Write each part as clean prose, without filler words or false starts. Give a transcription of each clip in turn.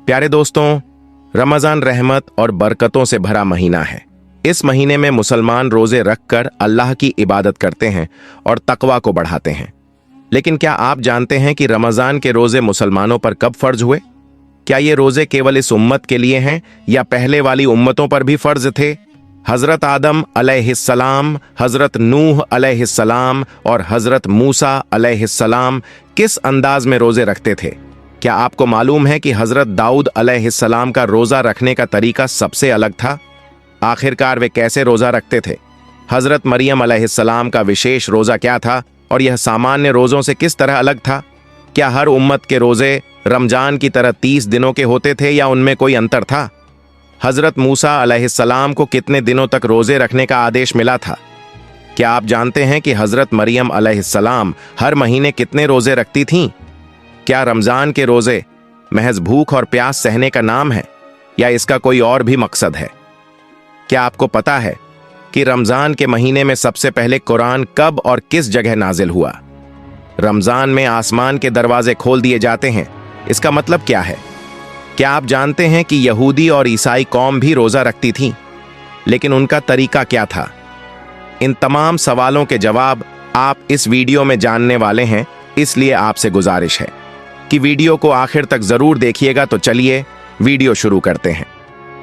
प्यारे दोस्तों, रमज़ान रहमत और बरकतों से भरा महीना है। इस महीने में मुसलमान रोजे रखकर अल्लाह की इबादत करते हैं और तकवा को बढ़ाते हैं। लेकिन क्या आप जानते हैं कि रमज़ान के रोजे मुसलमानों पर कब फर्ज हुए? क्या ये रोजे केवल इस उम्मत के लिए हैं या पहले वाली उम्मतों पर भी फर्ज थे? हजरत आदम अलैहिस्सलाम, हजरत नूह अलैहिस्सलाम और हजरत मूसा अलैहिस्सलाम किस अंदाज में रोजे रखते थे? क्या आपको मालूम है कि हजरत दाऊद अलैहिस्सलाम का रोजा रखने का तरीका सबसे अलग था? आखिरकार वे कैसे रोजा रखते थे? हजरत मरियम अलैहिस्सलाम का विशेष रोजा क्या था और यह सामान्य रोजों से किस तरह अलग था? क्या हर उम्मत के रोजे रमजान की तरह 30 दिनों के होते थे या उनमें कोई अंतर था? हजरत मूसा अलैहिस्सलाम को कितने दिनों तक रोजे रखने का आदेश मिला था? क्या आप जानते हैं कि हजरत मरियम अलैहिस्सलाम हर महीने कितने रोजे रखती थीं? क्या रमजान के रोजे महज भूख और प्यास सहने का नाम है या इसका कोई और भी मकसद है? क्या आपको पता है कि रमजान के महीने में सबसे पहले कुरान कब और किस जगह नाजिल हुआ? रमजान में आसमान के दरवाजे खोल दिए जाते हैं, इसका मतलब क्या है? क्या आप जानते हैं कि यहूदी और ईसाई कौम भी रोजा रखती थी, लेकिन उनका तरीका क्या था? इन तमाम सवालों के जवाब आप इस वीडियो में जानने वाले हैं, इसलिए आपसे गुजारिश है कि वीडियो को आखिर तक जरूर देखिएगा। तो चलिए वीडियो शुरू करते हैं।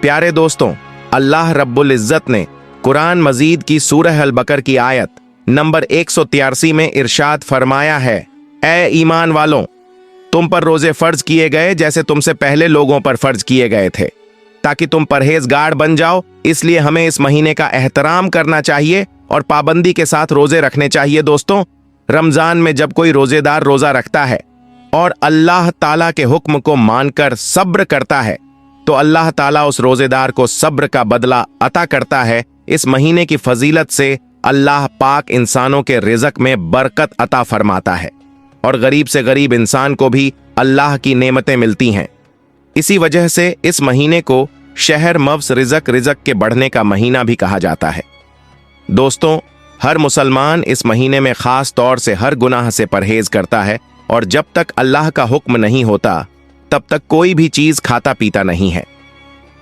प्यारे दोस्तों, अल्लाह रब्बुल इज्जत ने कुरान मजीद की सूरह अल बकर की आयत नंबर 183 में इरशाद फरमाया है, ए ईमान वालों, तुम पर रोजे फर्ज किए गए जैसे तुमसे पहले लोगों पर फर्ज किए गए थे, ताकि तुम परहेजगार बन जाओ। इसलिए हमें इस महीने का एहतराम करना चाहिए और पाबंदी के साथ रोजे रखने चाहिए। दोस्तों, रमजान में जब कोई रोजेदार रोजा रखता है और अल्लाह ताला के हुक्म को मानकर सब्र करता है, तो अल्लाह ताला उस रोजेदार को सब्र का बदला अता करता है। इस महीने की फजीलत से अल्लाह पाक इंसानों के रिज़्क में बरकत अता फरमाता है और गरीब से गरीब इंसान को भी अल्लाह की नेमतें मिलती हैं। इसी वजह से इस महीने को शहर मव्स रिज़्क के बढ़ने का महीना भी कहा जाता है। दोस्तों, हर मुसलमान इस महीने में खास तौर से हर गुनाह से परहेज करता है और जब तक अल्लाह का हुक्म नहीं होता तब तक कोई भी चीज खाता पीता नहीं है।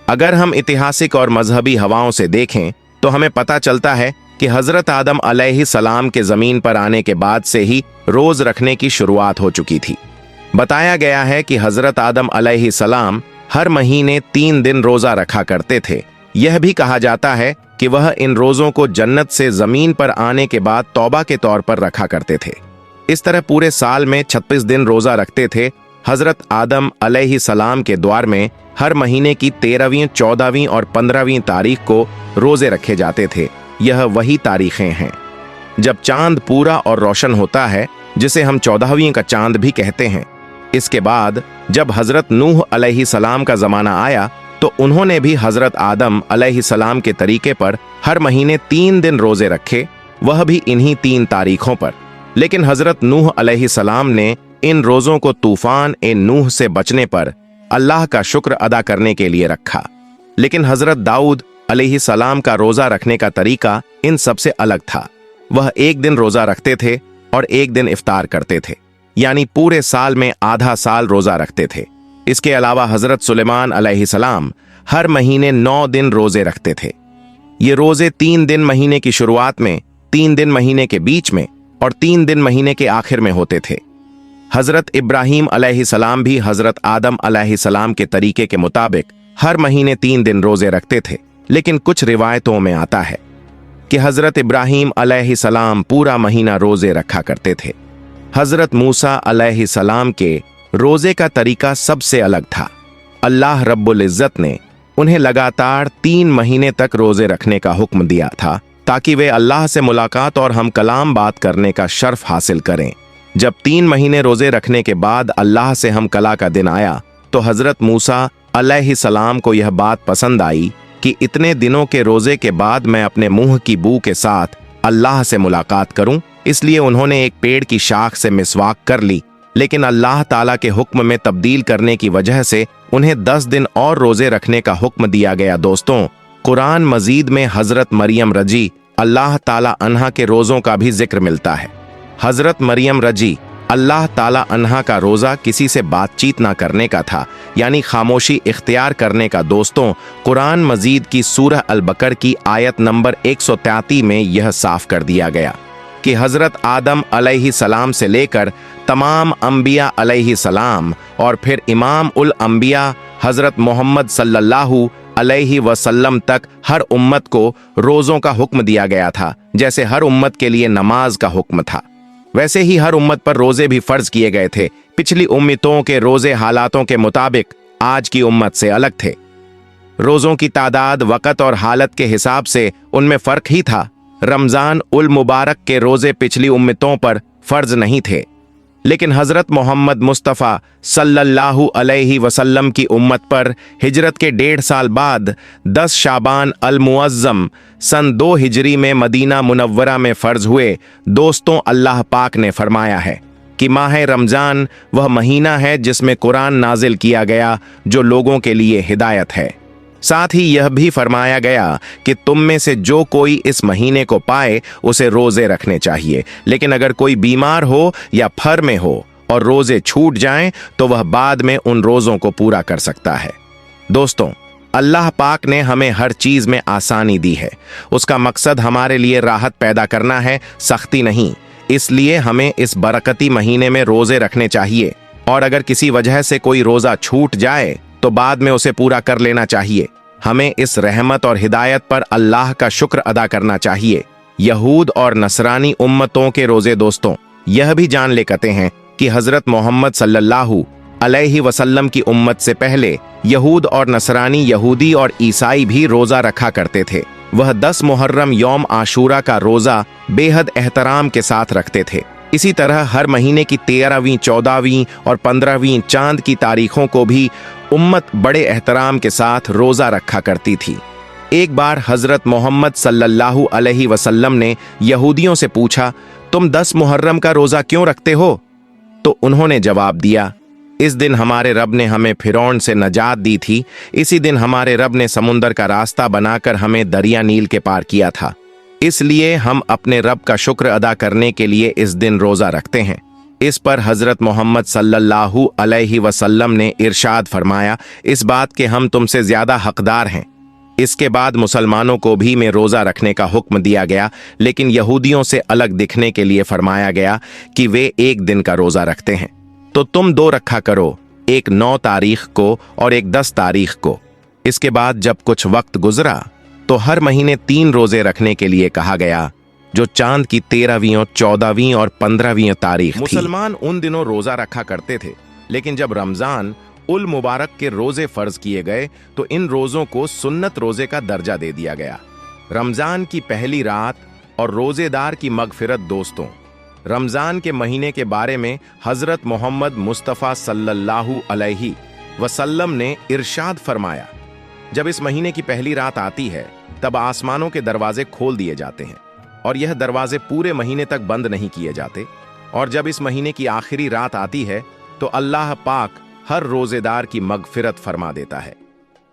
अगर हम ऐतिहासिक और मजहबी हवाओं से देखें तो हमें पता चलता है कि हजरत आदम अलैहिस्सलाम के जमीन पर आने के बाद से ही रोज रखने की शुरुआत हो चुकी थी। बताया गया है कि हजरत आदम अलैहिस्सलाम हर महीने 3 दिन रोजा रखा करते थे। यह भी कहा जाता है कि वह इन रोजों को जन्नत से जमीन पर आने के बाद तौबा के तौर पर रखा करते थे। इस तरह पूरे साल में 36 दिन रोजा रखते थे। हजरत आदम अलैहिस्सलाम के द्वार में हर महीने की 13वीं, 14वीं और 15वीं तारीख को रोजे रखे जाते थे। यह वही तारीखें हैं जब चांद पूरा और रोशन होता है, जिसे हम 14वीं का चांद भी कहते हैं। इसके बाद जब हजरत नूह अलैहिस्सलाम का जमाना आया तो उन्होंने भी हजरत आदम अलैहिस्सलाम के तरीके पर हर महीने 3 दिन रोजे रखे, वह भी इन्हीं 3 तारीखों पर। लेकिन हजरत नूह अलैहिस्सलाम ने इन रोजों को तूफान ए नूह से बचने पर अल्लाह का शुक्र अदा करने के लिए रखा। लेकिन हजरत दाऊद अलैहिस्सलाम का रोजा रखने का तरीका इन सबसे अलग था। वह 1 दिन रोजा रखते थे और 1 दिन इफ्तार करते थे, यानी पूरे साल में आधा साल रोजा रखते थे। इसके अलावा हजरत सुलेमान अलैहिस्सलाम हर महीने 9 दिन रोजे रखते थे। ये रोजे 3 दिन महीने की शुरुआत में, 3 दिन महीने के बीच में और 3 दिन महीने के आखिर में होते थे। हजरत इब्राहीम अलैहिस्सलाम भी हजरत आदम अलैहिस्सलाम के तरीके के मुताबिक हर महीने 3 दिन रोजे रखते थे। लेकिन कुछ रिवायतों में आता है कि हजरत इब्राहीम अलैहिस्सलाम पूरा महीना रोजे रखा करते थे। हजरत मूसा अलैहिस्सलाम के रोजे का तरीका सबसे अलग था। अल्लाह रब्बुल इज्जत ने उन्हें लगातार 3 महीने तक रोजे रखने का हुक्म दिया था, ताकि वे अल्लाह से मुलाकात और हम कलाम बात करने का शर्फ हासिल करें। जब 3 महीने रोजे रखने के बाद अल्लाह से हम कला का दिन आया तो हजरत मूसा अलैहिस्सलाम को यह बात पसंद आई कि इतने दिनों के रोजे के बाद मैं अपने मुंह की बू के साथ अल्लाह से मुलाकात करूं। इसलिए उन्होंने एक पेड़ की शाख से मिसवाक कर ली, लेकिन अल्लाह ताला के हुक्म में तब्दील करने की वजह से उन्हें 10 दिन और रोजे रखने का हुक्म दिया गया। दोस्तों, कुरान मजीद में हजरत मरियम रजी अल्लाह ताला अन्हा के रोजों का भी जिक्र मिलता है। हजरत मरियम रजी अल्लाह ताला अन्हा का रोज़ा किसी से बातचीत ना करने का था, यानी खामोशी इख्तियार करने का। दोस्तों, कुरान मजीद की सूरह अल बकर की आयत नंबर 133 में यह साफ कर दिया गया कि हज़रत आदम अलैहिस्सलाम से लेकर तमाम अंबिया अलैहिस्सलाम और फिर इमाम उल अंबिया हज़रत मोहम्मद सल्लल्लाहु अलैहि वसल्लम तक हर उम्मत को रोज़ों का हुक्म दिया गया था। जैसे हर उम्मत के लिए नमाज का हुक्म था, वैसे ही हर उम्मत पर रोज़े भी फ़र्ज किए गए थे। पिछली उम्मतों के रोज़े हालातों के मुताबिक आज की उम्मत से अलग थे। रोज़ों की तादाद, वक़्त और हालत के हिसाब से उनमें फ़र्क ही था। रमज़ान उल मुबारक के रोज़े पिछली उम्मतों पर फ़र्ज नहीं थे, लेकिन हज़रत मोहम्मद मुस्तफ़ा सल्लल्लाहु अलैहि वसल्लम की उम्मत पर हिजरत के 1.5 साल बाद 10 शाबान अल मुअज़्ज़म सन 2 हिजरी में मदीना मुनव्वरा में फ़र्ज हुए। दोस्तों, अल्लाह पाक ने फरमाया है कि माह रमज़ान वह महीना है जिसमें कुरान नाजिल किया गया, जो लोगों के लिए हिदायत है। साथ ही यह भी फरमाया गया कि तुम में से जो कोई इस महीने को पाए उसे रोज़े रखने चाहिए, लेकिन अगर कोई बीमार हो या फर में हो और रोज़े छूट जाएं तो वह बाद में उन रोज़ों को पूरा कर सकता है। दोस्तों, अल्लाह पाक ने हमें हर चीज़ में आसानी दी है। उसका मकसद हमारे लिए राहत पैदा करना है, सख्ती नहीं। इसलिए हमें इस बरकती महीने में रोज़े रखने चाहिए, और अगर किसी वजह से कोई रोज़ा छूट जाए तो बाद में उसे पूरा कर लेना चाहिए। हमें इस रहमत और हिदायत पर अल्लाह का शुक्र अदा करना चाहिए। यहूद और नसरानी उम्मतों के रोज़े, दोस्तों, यह भी जान ले कहते हैं कि हज़रत मोहम्मद सल्लल्लाहु अलैहि वसल्लम की उम्मत से पहले यहूद और नसरानी, यहूदी और ईसाई भी रोज़ा रखा करते थे। वह 10 मुहर्रम यौम आशूरा का रोज़ा बेहद एहतराम के साथ रखते थे। इसी तरह हर महीने की 13वीं, 14वीं और 15वीं चांद की तारीखों को भी उम्मत बड़े एहतराम के साथ रोज़ा रखा करती थी। एक बार हज़रत मोहम्मद सल्लल्लाहु अलैहि वसल्लम ने यहूदियों से पूछा, तुम 10 मुहर्रम का रोज़ा क्यों रखते हो? तो उन्होंने जवाब दिया, इस दिन हमारे रब ने हमें फिरौन से नजात दी थी। इसी दिन हमारे रब ने समुंदर का रास्ता बनाकर हमें दरिया नील के पार किया था। इसलिए हम अपने रब का शुक्र अदा करने के लिए इस दिन रोज़ा रखते हैं। इस पर हज़रत मोहम्मद सल्लल्लाहु अलैहि वसल्लम ने इरशाद फरमाया, इस बात के हम तुमसे ज़्यादा हकदार हैं। इसके बाद मुसलमानों को भी में रोज़ा रखने का हुक्म दिया गया, लेकिन यहूदियों से अलग दिखने के लिए फरमाया गया कि वे एक दिन का रोज़ा रखते हैं। तो तुम 2 रखा करो, एक 9 तारीख को और एक 10 तारीख को। इसके बाद जब कुछ वक्त गुजरा तो हर महीने 3 रोज़े रखने के लिए कहा गया, जो चांद की 13वीं, 14वीं और 15वीं तारीख थी। मुसलमान उन दिनों रोज़ा रखा करते थे, लेकिन जब रमज़ान उल मुबारक के रोज़े फ़र्ज किए गए तो इन रोज़ों को सुन्नत रोज़े का दर्जा दे दिया गया। रमज़ान की पहली रात और रोज़ेदार की मगफिरत। दोस्तों, रमज़ान के महीने के बारे में हज़रत मोहम्मद मुस्तफ़ा सल्लल्लाहु अलैहि वसल्लम ने इरशाद फरमाया, जब इस महीने की पहली रात आती है तब आसमानों के दरवाजे खोल दिए जाते हैं और यह दरवाजे पूरे महीने तक बंद नहीं किए जाते। और जब इस महीने की आखिरी रात आती है तो अल्लाह पाक हर रोज़ेदार की मगफिरत फरमा देता है।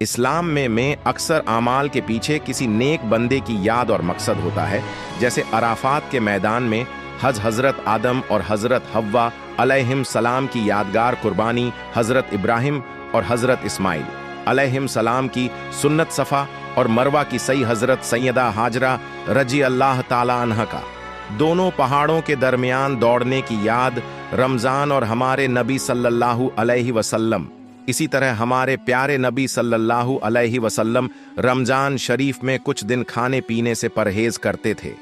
इस्लाम में अक्सर आमाल के पीछे किसी नेक बंदे की याद और मकसद होता है। जैसे अराफात के मैदान में हज़रत आदम और हज़रत हव्वा अलैहिम सलाम की यादगार कुर्बानी, हज़रत इब्राहिम और हज़रत इस्माइल अलैहिम सलाम की सुन्नत सफ़ा और मरवा की सई हज़रत सैयदा हाजरा रजी अल्लाह ताला अन्हा का दोनों पहाड़ों के दरमियान दौड़ने की याद, रमज़ान और हमारे नबी सल्लल्लाहु अलैहि वसल्लम। इसी तरह हमारे प्यारे नबी सल्लल्लाहु अलैहि वसल्लम रमज़ान शरीफ में कुछ दिन खाने पीने से परहेज करते थे,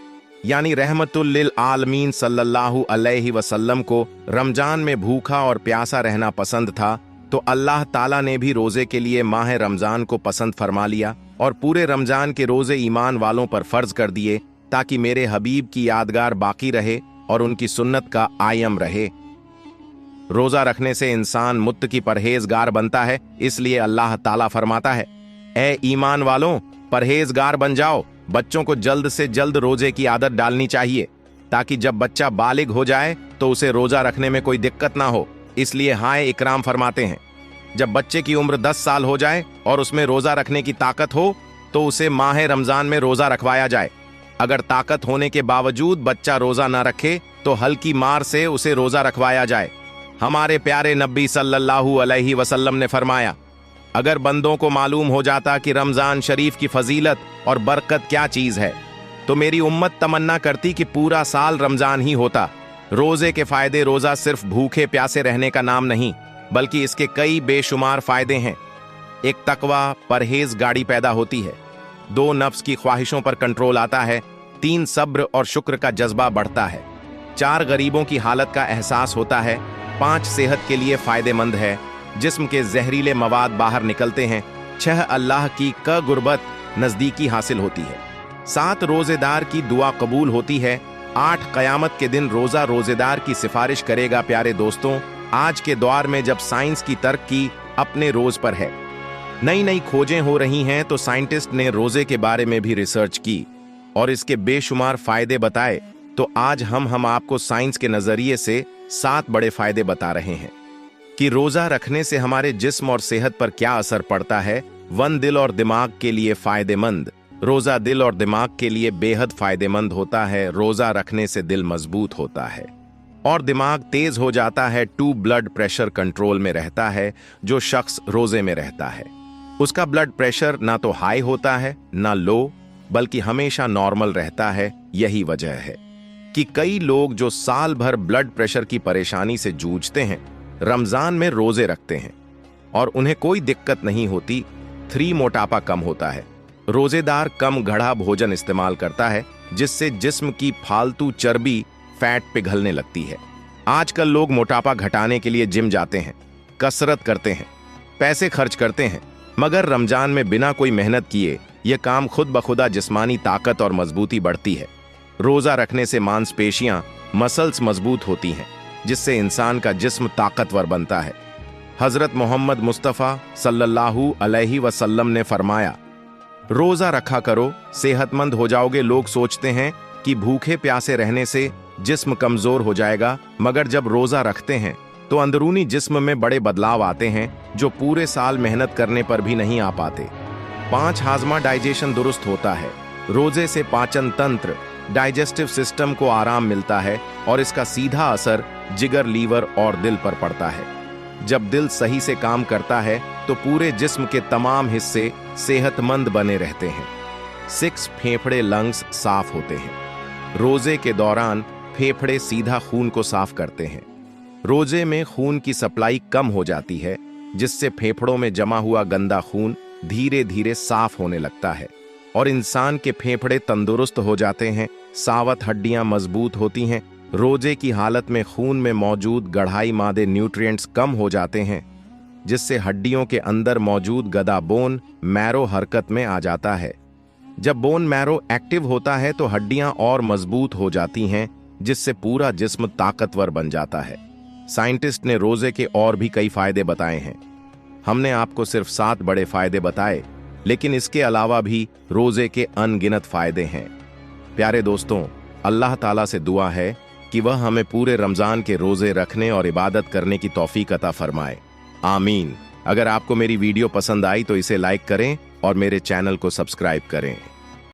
यानी रहमतुल लिल आलमीन सल्लल्लाहु अलैहि वसल्लम को रमज़ान में भूखा और प्यासा रहना पसंद था, तो अल्लाह ताला ने भी रोज़े के लिए माह रमज़ान को पसंद फरमा लिया और पूरे रमज़ान के रोज़े ईमान वालों पर फ़र्ज कर दिए, ताकि मेरे हबीब की यादगार बाकी रहे और उनकी सुन्नत का आयम रहे। रोज़ा रखने से इंसान मुत्तकी परहेजगार बनता है, इसलिए अल्लाह ताला फरमाता है, ए ईमान वालों, परहेजगार बन जाओ। बच्चों को जल्द से जल्द रोज़े की आदत डालनी चाहिए, ताकि जब बच्चा बालिग हो जाए तो उसे रोज़ा रखने में कोई दिक्कत ना हो। इसलिए हाय इकराम फरमाते हैं, जब बच्चे की उम्र 10 साल हो जाए और उसमें रोज़ा रखने की ताकत हो तो उसे माह रमज़ान में रोज़ा रखवाया जाए। अगर ताकत होने के बावजूद बच्चा रोज़ा ना रखे तो हल्की मार से उसे रोजा रखवाया जाए। हमारे प्यारे नबी सल्लल्लाहु अलैहि वसल्लम ने फरमाया, अगर बंदों को मालूम हो जाता कि रमजान शरीफ की फजीलत और बरकत क्या चीज है, तो मेरी उम्मत तमन्ना करती कि पूरा साल रमजान ही होता। रोजे के फायदे, रोजा सिर्फ भूखे प्यासे रहने का नाम नहीं, बल्कि इसके कई बेशुमार फायदे हैं। एक, तकवा परहेज गाड़ी पैदा होती है। 2, नफ्स की ख्वाहिशों पर कंट्रोल आता है। 3, सब्र और शुक्र का जज्बा बढ़ता है। 4, गरीबों की हालत का एहसास होता है। 5, सेहत के लिए फायदेमंद है, जिस्म के जहरीले मवाद बाहर निकलते हैं। 6, अल्लाह की गुर्बत नजदीकी हासिल होती है। 7, रोजेदार की दुआ कबूल होती है। 8, कयामत के दिन रोजा रोजेदार की सिफारिश करेगा। प्यारे दोस्तों, आज के दौर में जब साइंस की तरक्की अपने रोज पर है, नई नई खोजें हो रही हैं, तो साइंटिस्ट ने रोजे के बारे में भी रिसर्च की और इसके बेशुमार फायदे बताए। तो आज हम आपको साइंस के नजरिए से 7 बड़े फायदे बता रहे हैं कि रोजा रखने से हमारे जिस्म और सेहत पर क्या असर पड़ता है। 1, दिल और दिमाग के लिए फायदेमंद। रोजा दिल और दिमाग के लिए बेहद फायदेमंद होता है। रोजा रखने से दिल मजबूत होता है और दिमाग तेज हो जाता है। 2, ब्लड प्रेशर कंट्रोल में रहता है। जो शख्स रोजे में रहता है, उसका ब्लड प्रेशर ना तो हाई होता है ना लो, बल्कि हमेशा नॉर्मल रहता है। यही वजह है कि कई लोग जो साल भर ब्लड प्रेशर की परेशानी से जूझते हैं, रमजान में रोजे रखते हैं और उन्हें कोई दिक्कत नहीं होती। 3, मोटापा कम होता है। रोजेदार कम गढ़ा भोजन इस्तेमाल करता है, जिससे जिस्म की फालतू चर्बी फैट पिघलने लगती है। आजकल लोग मोटापा घटाने के लिए जिम जाते हैं, कसरत करते हैं, पैसे खर्च करते हैं, मगर रमजान में बिना कोई मेहनत किए यह काम खुद बखुदा जिस्मानी ताकत और मजबूती बढ़ती है। रोजा रखने से मांसपेशियां, मसल्स मजबूत होती हैं, जिससे इंसान का जिस्म ताकतवर बनता है। हजरत मोहम्मद मुस्तफ़ा सल्लल्लाहु अलैहि वसल्लम ने फरमाया, रोजा रखा करो, सेहतमंद हो जाओगे। लोग सोचते हैं कि भूखे प्यासे रहने से जिस्म कमजोर हो जाएगा, मगर जब रोजा रखते हैं तो अंदरूनी जिस्म में बड़े बदलाव आते हैं, जो पूरे साल मेहनत करने पर भी नहीं आ पाते। 5, हाजमा डाइजेशन दुरुस्त होता है। रोजे से पाचन तंत्र, डाइजेस्टिव सिस्टम को आराम मिलता है और इसका सीधा असर जिगर, लीवर और दिल पर पड़ता है। जब दिल सही से काम करता है तो पूरे जिस्म के तमाम हिस्से सेहतमंद बने रहते हैं। 6, फेफड़े, लंग्स साफ होते हैं। रोजे के दौरान फेफड़े सीधा खून को साफ करते हैं। रोजे में खून की सप्लाई कम हो जाती है, जिससे फेफड़ों में जमा हुआ गंदा खून धीरे धीरे साफ होने लगता है और इंसान के फेफड़े तंदुरुस्त हो जाते हैं। सावत हड्डियां मजबूत होती हैं। रोजे की हालत में खून में मौजूद गढ़ाई मादे न्यूट्रिएंट्स कम हो जाते हैं, जिससे हड्डियों के अंदर मौजूद गदा बोन मैरो हरकत में आ जाता है। जब बोन मैरो एक्टिव होता है तो हड्डियां और मजबूत हो जाती हैं, जिससे पूरा जिस्म ताकतवर बन जाता है। साइंटिस्ट ने रोजे के और भी कई फायदे बताए हैं। हमने आपको सिर्फ 7 बड़े फायदे बताए, लेकिन इसके अलावा भी रोजे के अनगिनत फायदे हैं। प्यारे दोस्तों, अल्लाह ताला से दुआ है कि वह हमें पूरे रमजान के रोजे रखने और इबादत करने की तौफीक अता फरमाए। आमीन। अगर आपको मेरी वीडियो पसंद आई तो इसे लाइक करें और मेरे चैनल को सब्सक्राइब करें।